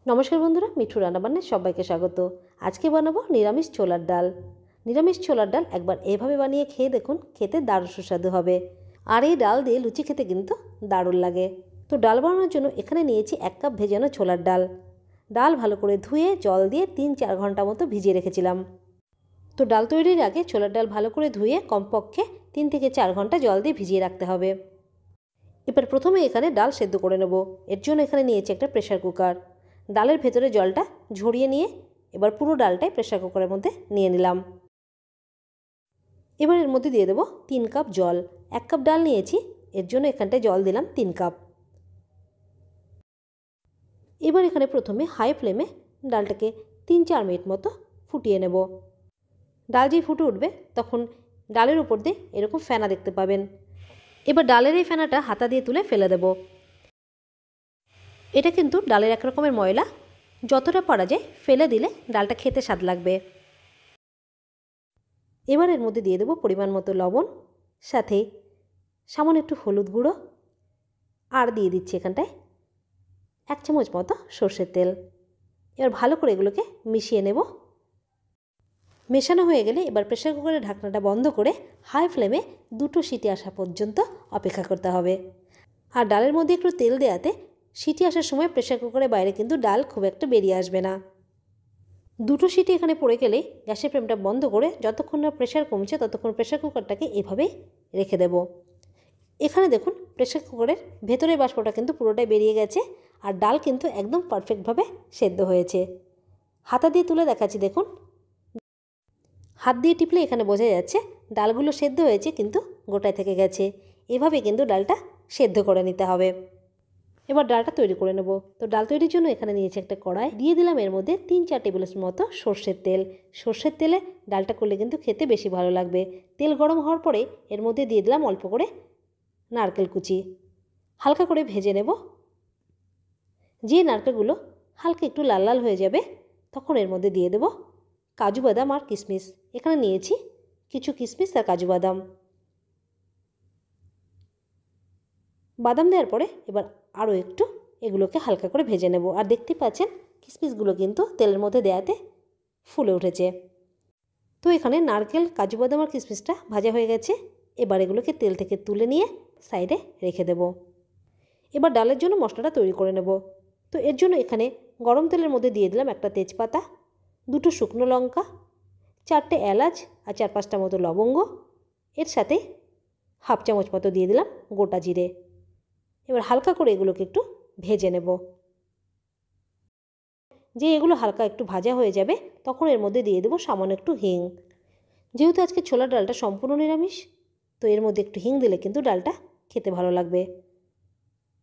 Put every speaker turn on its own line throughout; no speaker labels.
নমস্কার বন্ধুরা, মিঠু রান্নাবান্নায় সবাইকে স্বাগত। আজকে বানাবো নিরামিষ ছোলার ডাল। নিরামিষ ছোলার ডাল একবার এভাবে বানিয়ে খেয়ে দেখুন, খেতে দারুণ সুস্বাদু হবে। আর এই ডাল দিয়ে লুচি খেতে কিন্তু দারুণ লাগে। তো ডাল বানানোর জন্য এখানে নিয়েছি 1 কাপ ভেজানো ছোলার ডাল। ডাল ভালো করে ধুয়ে জল দিয়ে 3-4 ঘন্টা মতো ভিজিয়ে রেখেছিলাম। তো ডাল তৈরির আগে ছোলার ডাল ভালো করে ধুয়ে কমপক্ষে 3 থেকে 4 ঘন্টা জল দিয়ে ভিজিয়ে রাখতে হবে। এবার প্রথমে এখানে ডাল সেদ্ধ করে নেব। এর জন্য এখানে নিয়েছি একটা প্রেসার কুকার। ডালের ভেতরে জলটা ঝরিয়ে নিয়ে এবার পুরো ডালটাই প্রেসার কুকারের মধ্যে নিয়ে নিলাম। এবার এর মধ্যে দিয়ে দেবো 3 কাপ জল। 1 কাপ ডাল নিয়েছি, এর জন্য এখানটায় জল দিলাম 3 কাপ। এবার এখানে প্রথমে হাই ফ্লেমে ডালটাকে 3-4 মিনিট মতো ফুটিয়ে নেব। ডাল যেই ফুটে উঠবে তখন ডালের উপর দিয়ে এরকম ফেনা দেখতে পাবেন। এবার ডালের এই ফেনাটা হাতা দিয়ে তুলে ফেলে দেব। এটা কিন্তু ডালের এক রকমের ময়লা, যতটা পারা যায় ফেলে দিলে ডালটা খেতে স্বাদ লাগবে। এবার এর মধ্যে দিয়ে দেবো পরিমাণ মতো লবণ, সাথে সামান্য একটু হলুদ গুঁড়ো, আর দিয়ে দিচ্ছি এখানটায় 1 চামচ মতো সর্ষের তেল। এবার ভালো করে এগুলোকে মিশিয়ে নেব। মেশানো হয়ে গেলে এবার প্রেসার কুকারের ঢাকনাটা বন্ধ করে হাই ফ্লেমে 2টো সিটি আসা পর্যন্ত অপেক্ষা করতে হবে। আর ডালের মধ্যে একটু তেল দেওয়াতে সিটি আসার সময় প্রেসার কুকারের বাইরে কিন্তু ডাল খুব একটা বেরিয়ে আসবে না। 2টো সিটি এখানে পড়ে গেলেই গ্যাসের ফ্লেমটা বন্ধ করে যতক্ষণ না প্রেসার কমছে ততক্ষণ প্রেসার কুকারটাকে এভাবেই রেখে দেব। এখানে দেখুন প্রেসার কুকারের ভেতরের বাষ্পটা কিন্তু পুরোটাই বেরিয়ে গেছে, আর ডাল কিন্তু একদম পারফেক্টভাবে সেদ্ধ হয়েছে। হাতা দিয়ে তুলে দেখাচ্ছি, দেখুন হাত দিয়ে টিপলে এখানে বোঝা যাচ্ছে ডালগুলো সেদ্ধ হয়েছে কিন্তু গোটায় থেকে গেছে। এভাবে কিন্তু ডালটা সেদ্ধ করে নিতে হবে। এবার ডালটা তৈরি করে নেব। তো ডাল তৈরির জন্য এখানে নিয়েছি একটা কড়াই, দিয়ে দিলাম এর মধ্যে 3-4 টেবিল স্পুন মতো সর্ষের তেল। সর্ষের তেলে ডালটা করলে কিন্তু খেতে বেশি ভালো লাগবে। তেল গরম হওয়ার পরে এর মধ্যে দিয়ে দিলাম অল্প করে নারকেল কুচি, হালকা করে ভেজে নেব। যে নারকেলগুলো হালকা একটু লাল লাল হয়ে যাবে তখন এর মধ্যে দিয়ে দেব কাজু বাদাম আর কিশমিশ। এখানে নিয়েছি কিছু কিশমিশ আর কাজু বাদাম। বাদাম দেওয়ার পরে এবার আরও একটু এগুলোকে হালকা করে ভেজে নেব। আর দেখতে পাচ্ছেন কিশমিশগুলো কিন্তু তেলের মধ্যে দেওয়াতে ফুলে উঠেছে। তো এখানে নারকেল, কাজু বাদাম আর কিশমিশটা ভাজা হয়ে গেছে। এবার এগুলোকে তেল থেকে তুলে নিয়ে সাইডে রেখে দেব। এবার ডালের জন্য মশলাটা তৈরি করে নেব। তো এর জন্য এখানে গরম তেলের মধ্যে দিয়ে দিলাম একটা তেজপাতা, 2টো শুকনো লঙ্কা, 4টে এলাচ আর 4-5টা মতো লবঙ্গ। এর সাথে 1/2 চামচ মতো দিয়ে দিলাম গোটা জিরে। এবার হালকা করে এগুলোকে একটু ভেজে নেব। যে এগুলো হালকা একটু ভাজা হয়ে যাবে তখন এর মধ্যে দিয়ে দেবো সামান্য একটু হিং। যেহেতু আজকে ছোলার ডালটা সম্পূর্ণ নিরামিষ, তো এর মধ্যে একটু হিং দিলে কিন্তু ডালটা খেতে ভালো লাগবে।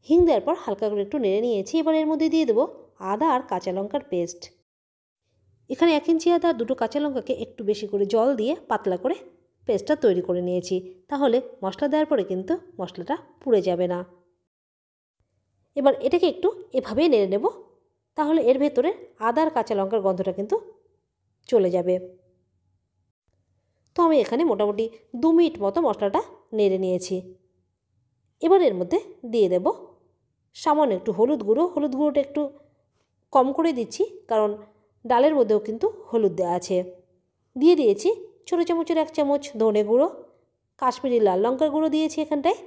হিং দেওয়ার পর হালকা করে একটু নেড়ে নিয়েছি। এবার এর মধ্যে দিয়ে দেবো আদা আর কাঁচা লঙ্কার পেস্ট। এখানে 1 ইঞ্চি আদা আর 2টো কাঁচা লঙ্কাকে একটু বেশি করে জল দিয়ে পাতলা করে পেস্টটা তৈরি করে নিয়েছি। তাহলে মশলা দেওয়ার পরে কিন্তু মশলাটা পুড়ে যাবে না। এবার এটাকে একটু এভাবেই নেড়ে নেব, তাহলে এর ভেতরে আদা আর কাঁচা লঙ্কার গন্ধটা কিন্তু চলে যাবে। তো আমি এখানে মোটামুটি 2 মিনিট মতো মশলাটা নেড়ে নিয়েছি। এবার এর মধ্যে দিয়ে দেব সামান্য একটু হলুদ গুঁড়ো। হলুদ গুঁড়োটা একটু কম করে দিচ্ছি, কারণ ডালের মধ্যেও কিন্তু হলুদ দেওয়া আছে। দিয়ে দিয়েছি ছোটো চামচের 1 চামচ ধনে গুঁড়ো, কাশ্মীরি লাল লঙ্কার গুঁড়ো দিয়েছি এখানটায়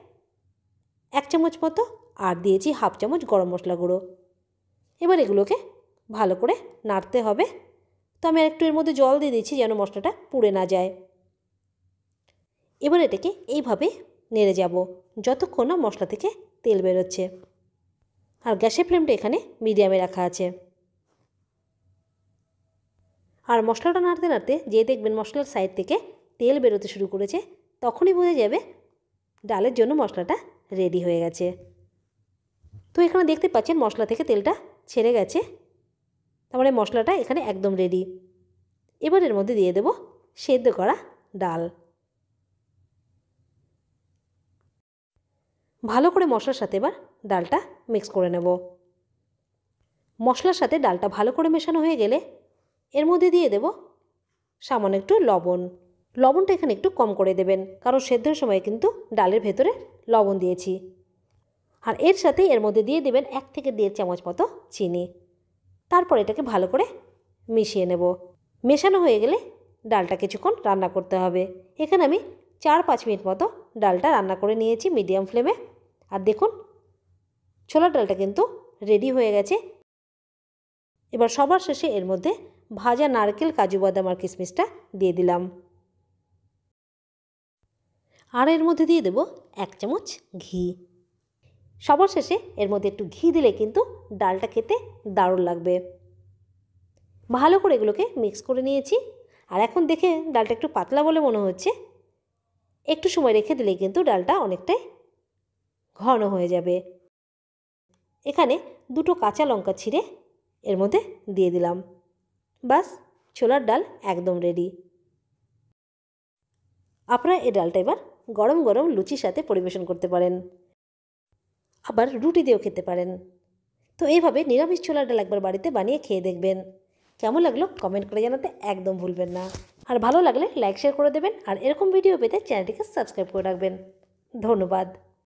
1 চামচ মতো, আর দিয়েছি 1/2 চামচ গরম মশলা গুঁড়ো। এবার এগুলোকে ভালো করে নাড়তে হবে। তো আমি একটু এর মধ্যে জল দিয়ে দিচ্ছি যেন মশলাটা পুড়ে না যায়। এবার এটাকে এইভাবে নেড়ে যাব যতক্ষণ না মশলা থেকে তেল বেরোচ্ছে। আর গ্যাসের ফ্লেমটা এখানে মিডিয়ামে রাখা আছে। আর মশলাটা নাড়তে নাড়তে যে দেখবেন মশলার সাইড থেকে তেল বেরোতে শুরু করেছে তখনই বোঝা যাবে ডালের জন্য মশলাটা রেডি হয়ে গেছে। তো এখানে দেখতে পাচ্ছেন মশলা থেকে তেলটা ছেড়ে গেছে, তার মানে মশলাটা এখানে একদম রেডি। এবার এর মধ্যে দিয়ে দেব সেদ্ধ করা ডাল। ভালো করে মশলার সাথে এবার ডালটা মিক্স করে নেব। মশলার সাথে ডালটা ভালো করে মেশানো হয়ে গেলে এর মধ্যে দিয়ে দেব সামান্য একটু লবণ। লবণটা এখানে একটু কম করে দেবেন, কারণ সেদ্ধর সময় কিন্তু ডালের ভেতরে লবণ দিয়েছি। আর এর সাথে এর মধ্যে দিয়ে দেবেন 1 থেকে 1.5 চামচ মতো চিনি। তারপর এটাকে ভালো করে মিশিয়ে নেব। মেশানো হয়ে গেলে ডালটা কিছুক্ষণ রান্না করতে হবে। এখানে আমি 4-5 মিনিট মতো ডালটা রান্না করে নিয়েছি মিডিয়াম ফ্লেমে। আর দেখুন ছোলার ডালটা কিন্তু রেডি হয়ে গেছে। এবার সবার শেষে এর মধ্যে ভাজা নারকেল, কাজু বাদাম আর কিশমিশটা দিয়ে দিলাম। আর এর মধ্যে দিয়ে দেব 1 চামচ ঘি। সবার শেষে এর মধ্যে একটু ঘি দিলে কিন্তু ডালটা খেতে দারুণ লাগবে। ভালো করে এগুলোকে মিক্স করে নিয়েছি। আর এখন দেখে ডালটা একটু পাতলা বলে মনে হচ্ছে, একটু সময় রেখে দিলে কিন্তু ডালটা অনেকটাই ঘন হয়ে যাবে। এখানে 2টো কাঁচা লঙ্কা ছিঁড়ে এর মধ্যে দিয়ে দিলাম। বাস, ছোলার ডাল একদম রেডি। আপনারা এই ডালটা এবার গরম গরম লুচির সাথে পরিবেশন করতে পারেন, আবার রুটি দিয়েও খেতে পারেন। তো এইভাবে নিরামিষ ছোলার ডাল একবার বাড়িতে বানিয়ে খেয়ে দেখবেন। কেমন লাগলো কমেন্ট করে জানাতে একদম ভুলবেন না। আর ভালো লাগলে লাইক শেয়ার করে দেবেন। আর এরকম ভিডিও পেতে চ্যানেলটিকে সাবস্ক্রাইব করে রাখবেন। ধন্যবাদ।